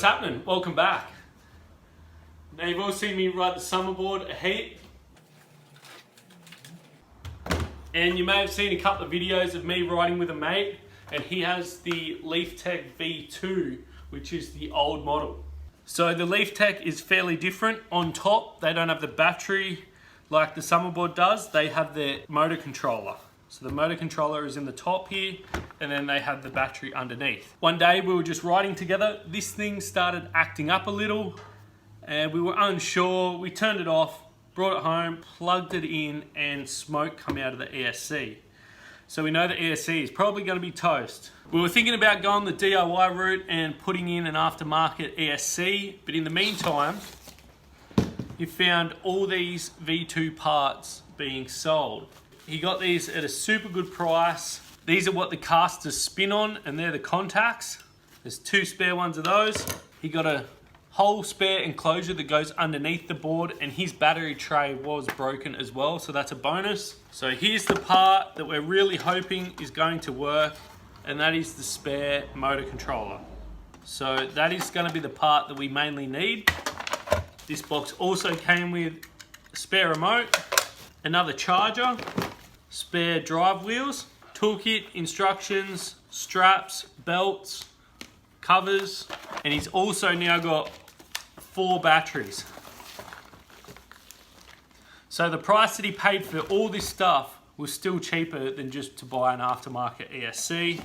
What's happening? Welcome back. Now you've all seen me ride the Summerboard a heap. And you may have seen a couple of videos of me riding with a mate, and he has the Leiftech V2, which is the old model. So the Leiftech is fairly different. On top, they don't have the battery like the Summerboard does. They have their motor controller. So the motor controller is in the top here, and then they have the battery underneath. One day we were just riding together. This thing started acting up a little, and we were unsure. We turned it off, brought it home, plugged it in, and smoke come out of the ESC. So we know the ESC is probably going to be toast. We were thinking about going the DIY route and putting in an aftermarket ESC, but in the meantime, you found all these V2 parts being sold. He got these at a super good price. These are what the casters spin on, and they're the contacts. There's 2 spare ones of those. He got a whole spare enclosure that goes underneath the board, and his battery tray was broken as well, so that's a bonus. So here's the part that we're really hoping is going to work, and that is the spare motor controller. So that is going to be the part that we mainly need. This box also came with a spare remote, another charger, spare drive wheels, toolkit, instructions, straps, belts, covers, and he's also now got 4 batteries. So the price that he paid for all this stuff was still cheaper than just to buy an aftermarket ESC.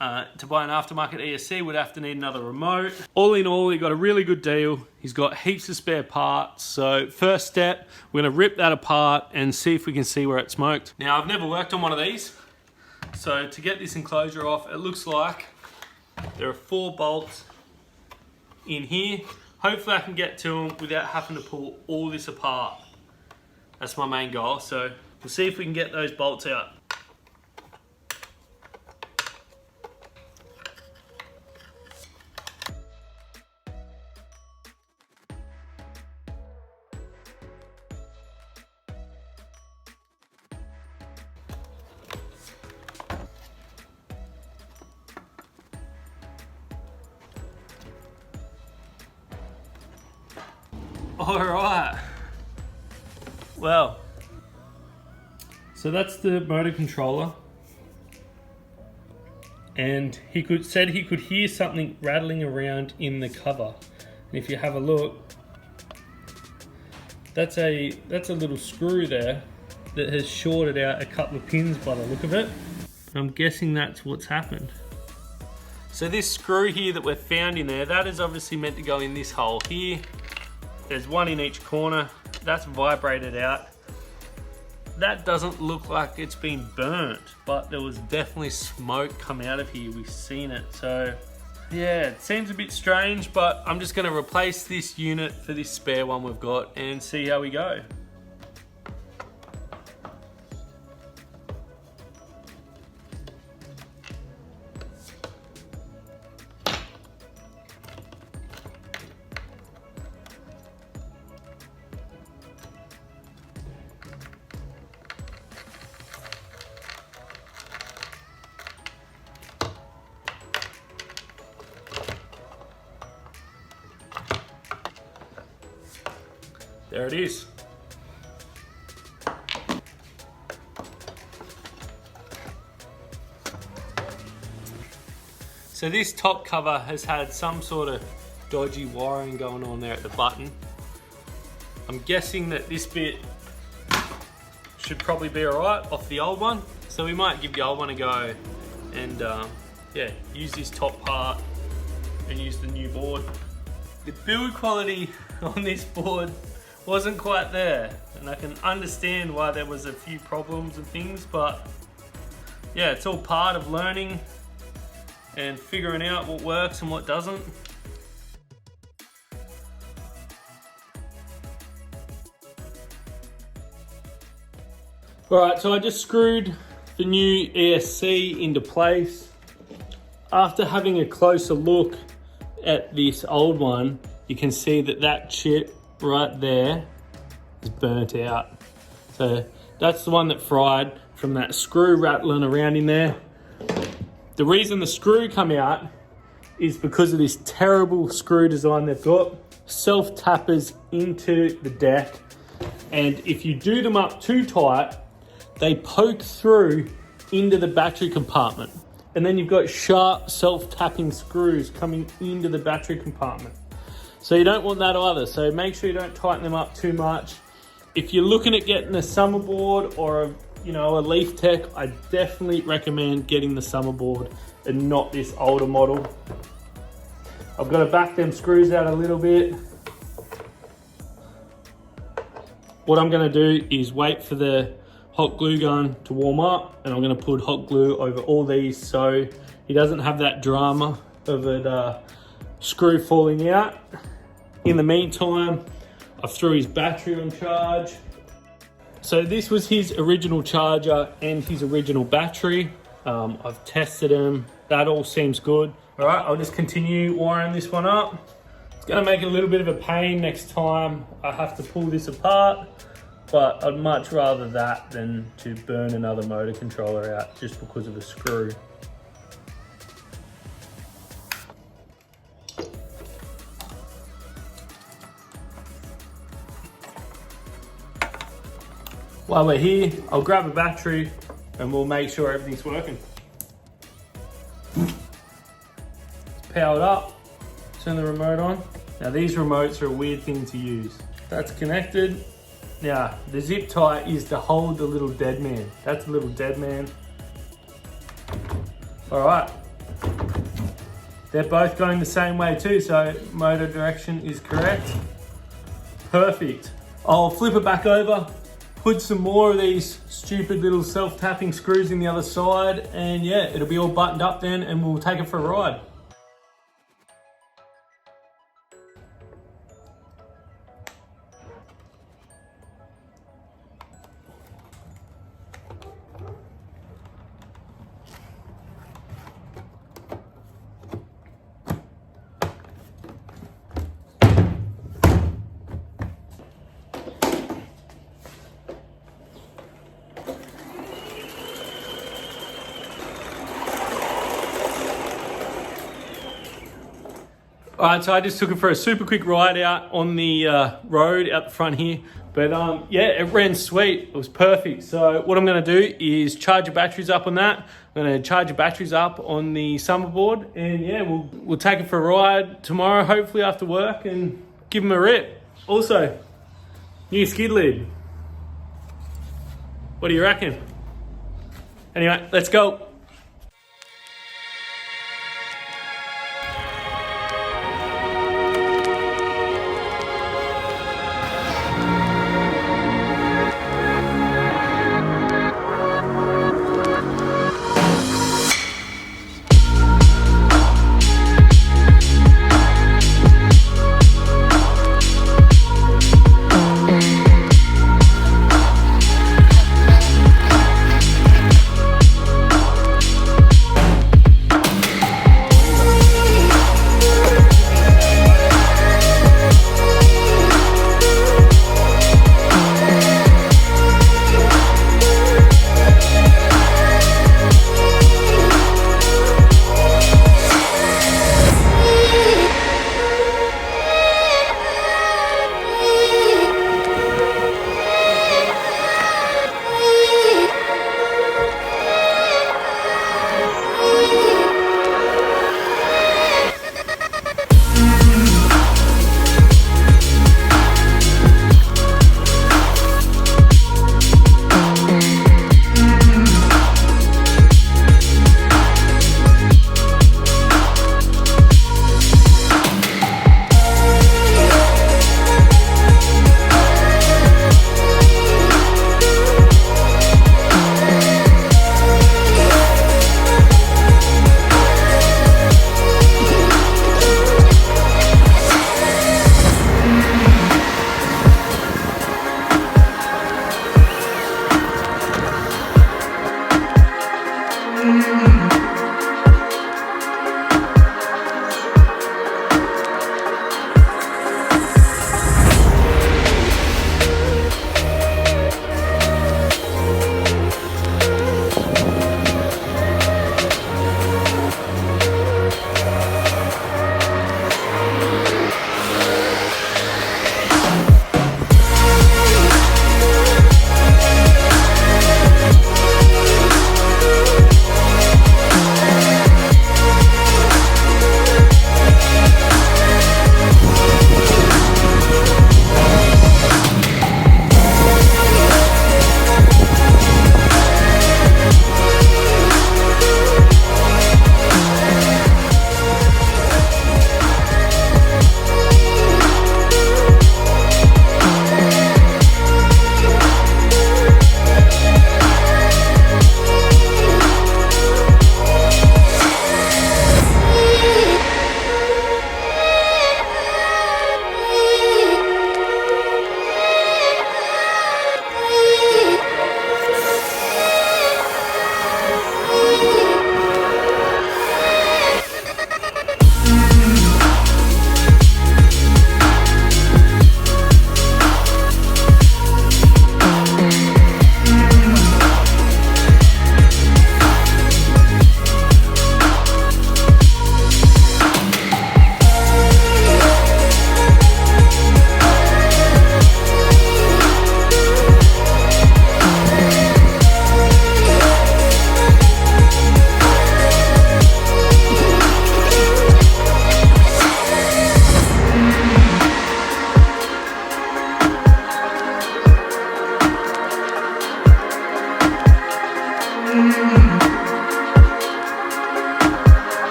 To buy an aftermarket ESC, we'd have to need another remote. All in all, he got a really good deal. He's got heaps of spare parts. So first step, we're gonna rip that apart and see if we can see where it smoked. Now, I've never worked on one of these. So to get this enclosure off, it looks like there are 4 bolts in here. Hopefully I can get to them without having to pull all this apart. That's my main goal. So we'll see if we can get those bolts out. All right. Well, so that's the motor controller, and said he could hear something rattling around in the cover. And if you have a look, that's a little screw there that has shorted out a couple of pins by the look of it. I'm guessing that's what's happened. So this screw here that we've found in there, that is obviously meant to go in this hole here. There's 1 in each corner. That's vibrated out. That doesn't look like it's been burnt, but there was definitely smoke come out of here. We've seen it. So yeah, it seems a bit strange, but I'm just gonna replace this unit for this spare one we've got and see how we go. There it is. So this top cover has had some sort of dodgy wiring going on there at the button. I'm guessing that this bit should probably be alright off the old one. So we might give the old one a go and yeah, use this top part and use the new board. The build quality on this board wasn't quite there, and I can understand why there was a few problems and things, but yeah, it's all part of learning and figuring out what works and what doesn't. Alright, so I just screwed the new ESC into place. After having a closer look at this old one, you can see that that chip right there is burnt out. So that's the one that fried from that screw rattling around in there. The reason the screw come out is because of this terrible screw design they've got. Self-tappers into the deck, and if you do them up too tight, they poke through into the battery compartment, and then you've got sharp self-tapping screws coming into the battery compartment. So you don't want that either, so make sure you don't tighten them up too much. If you're looking at getting a Summerboard or a Leiftech, I definitely recommend getting the Summerboard and not this older model. I've got to back them screws out a little bit. What I'm going to do is wait for the hot glue gun to warm up, and I'm going to put hot glue over all these so he doesn't have that drama of a screw falling out. In the meantime, I threw his battery on charge. So this was his original charger and his original battery. I've tested them. That all seems good. All right, I'll just continue wiring this one up. It's gonna make it a little bit of a pain next time I have to pull this apart, but I'd much rather that than to burn another motor controller out just because of a screw. While we're here, I'll grab a battery and we'll make sure everything's working. It's powered up, turn the remote on. Now these remotes are a weird thing to use. That's connected. Now the zip tie is to hold the little dead man. That's a little dead man. All right. They're both going the same way too, so motor direction is correct. Perfect. I'll flip it back over, put some more of these stupid little self-tapping screws in the other side, and yeah, it'll be all buttoned up then and we'll take it for a ride. All right, so I just took it for a super quick ride out on the road out the front here. But yeah, it ran sweet, it was perfect. So what I'm gonna do is charge the batteries up on that. I'm gonna charge the batteries up on the Summerboard, and yeah, we'll take it for a ride tomorrow, hopefully after work, and give them a rip. Also, new skid lid. What do you reckon? Anyway, let's go.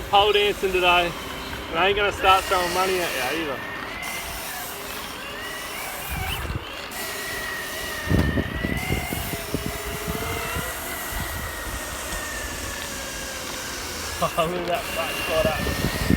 not pole dancing today. And I ain't gonna start throwing money at you either. Oh, look at that flat spot up.